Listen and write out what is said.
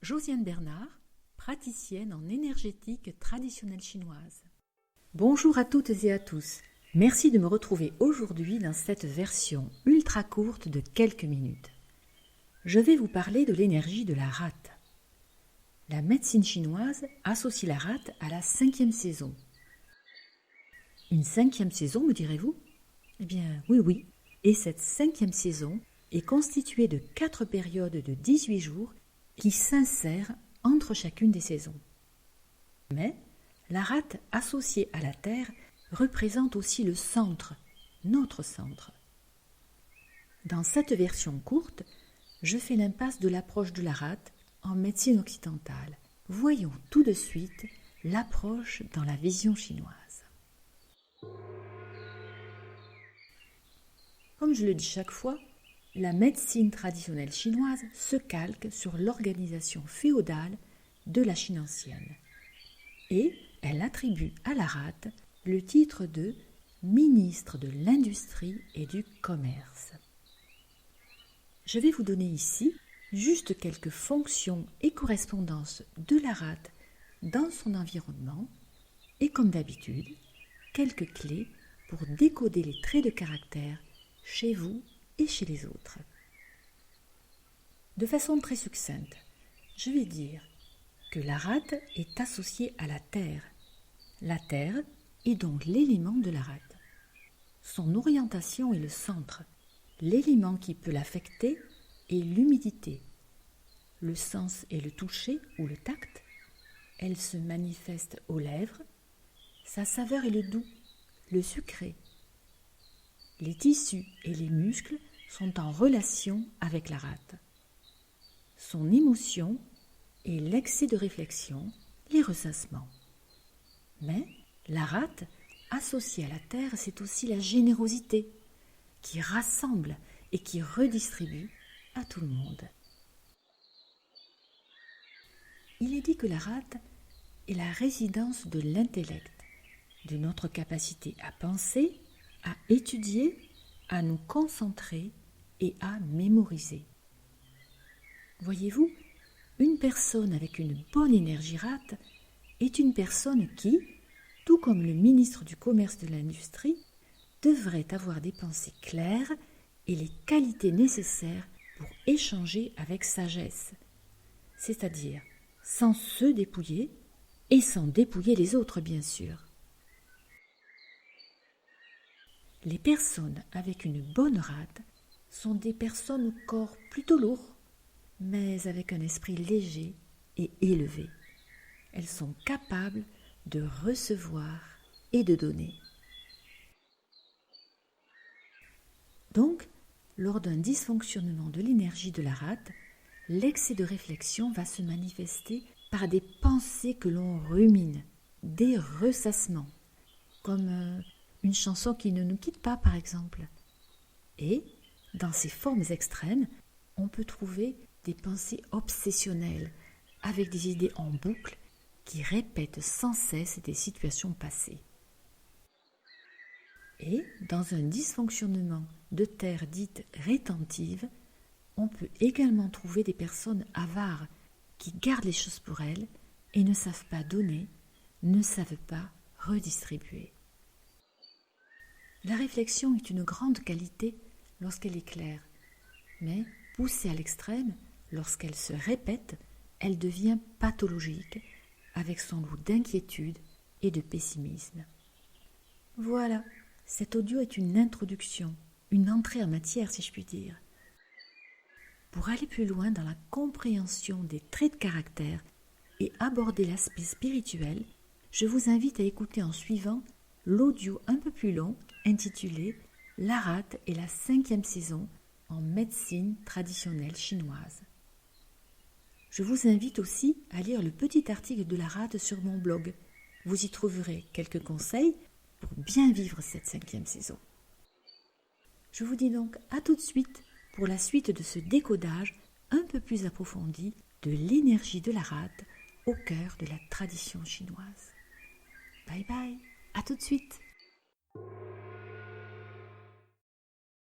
Josiane Bernard, praticienne en énergétique traditionnelle chinoise. Bonjour à toutes et à tous. Merci de me retrouver aujourd'hui dans cette version ultra courte de quelques minutes. Je vais vous parler de l'énergie de la rate. La médecine chinoise associe la rate à la 5e saison. Une 5e saison, me direz-vous ? Eh bien, oui. Et cette 5e saison est constituée de 4 périodes de 18 jours qui s'insèrent entre chacune des saisons. Mais la rate associée à la Terre représente aussi le centre, notre centre. Dans cette version courte, je fais l'impasse de l'approche de la rate en médecine occidentale. Voyons tout de suite l'approche dans la vision chinoise. Comme je le dis chaque fois, la médecine traditionnelle chinoise se calque sur l'organisation féodale de la Chine ancienne. Et elle attribue à la rate le titre de ministre de l'Industrie et du Commerce. Je vais vous donner ici juste quelques fonctions et correspondances de la rate dans son environnement et comme d'habitude, quelques clés pour décoder les traits de caractère chez vous et chez les autres. De façon très succincte, je vais dire que la rate est associée à la terre. La terre est donc l'élément de la rate. Son orientation est le centre. L'élément qui peut l'affecter est l'humidité. Le sens est le toucher ou le tact. Elle se manifeste aux lèvres. Sa saveur est le doux, le sucré. Les tissus et les muscles sont en relation avec la rate. Son émotion est l'excès de réflexion, les ressassements. Mais la rate, associée à la terre, c'est aussi la générosité qui rassemble et qui redistribue à tout le monde. Il est dit que la rate est la résidence de l'intellect, de notre capacité à penser, à étudier, à nous concentrer et à mémoriser. Voyez-vous, une personne avec une bonne énergie rate est une personne qui, tout comme le ministre du Commerce de l'Industrie, devrait avoir des pensées claires et les qualités nécessaires pour échanger avec sagesse, c'est-à-dire sans se dépouiller et sans dépouiller les autres, bien sûr. Les personnes avec une bonne rate sont des personnes au corps plutôt lourd, mais avec un esprit léger et élevé. Elles sont capables de recevoir et de donner. Donc, lors d'un dysfonctionnement de l'énergie de la rate, l'excès de réflexion va se manifester par des pensées que l'on rumine, des ressassements, comme une chanson qui ne nous quitte pas, par exemple. Et, dans ces formes extrêmes, on peut trouver des pensées obsessionnelles, avec des idées en boucle qui répètent sans cesse des situations passées. Et, dans un dysfonctionnement de terre dite rétentive, on peut également trouver des personnes avares qui gardent les choses pour elles et ne savent pas donner, ne savent pas redistribuer. La réflexion est une grande qualité lorsqu'elle est claire, mais poussée à l'extrême, lorsqu'elle se répète, elle devient pathologique, avec son lot d'inquiétude et de pessimisme. Voilà, cet audio est une introduction, une entrée en matière, si je puis dire. Pour aller plus loin dans la compréhension des traits de caractère et aborder l'aspect spirituel, je vous invite à écouter en suivant l'audio un peu plus long intitulé « La rate et la 5e saison en médecine traditionnelle chinoise ». Je vous invite aussi à lire le petit article de la rate sur mon blog. Vous y trouverez quelques conseils pour bien vivre cette 5e saison. Je vous dis donc à tout de suite pour la suite de ce décodage un peu plus approfondi de l'énergie de la rate au cœur de la tradition chinoise. Bye bye, à tout de suite.